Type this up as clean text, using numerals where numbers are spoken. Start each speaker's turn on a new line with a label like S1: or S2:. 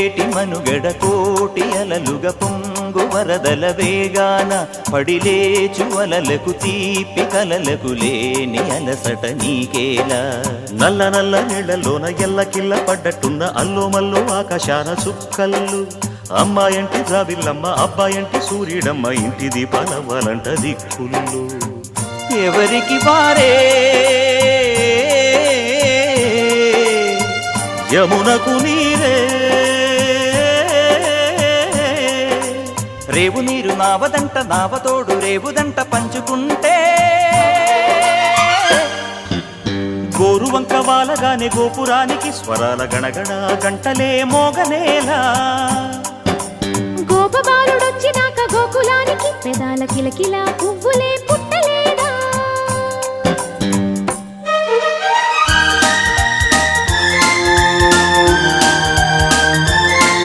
S1: పొంగేటి మనుగడ కోటి అలలుగ పొంగు వరదల వేగాన పడిలేచు అలలకు తీపి కలలకు లేని అలసట నీకేలా
S2: నల్ల నల్ల నీళ్లలోన ఎల్లకిల్ల పడ్డట్టున్న అల్లో మల్లో ఆకాశాన చుక్కల్లు అమ్మాయంటి జాబిల్లమ్మ అబ్బాయంటి సూర్యుడమ్మ ఇంటి దీపాలవ్వాలంట దిక్కులు
S1: ఎవరికి వారే
S2: యమునకు నీరే
S1: రేవు నీరు నావదంట నావతోడు రేవుదంట పంచుకుంటే
S2: గోరువంక వాలగానే గోపురానికి స్వరాల గణగణ గంటలే మోగనేలా
S3: గోపబాలుడొచ్చినాక గోకులానికి పెదాల కిలకిలా పువ్వులే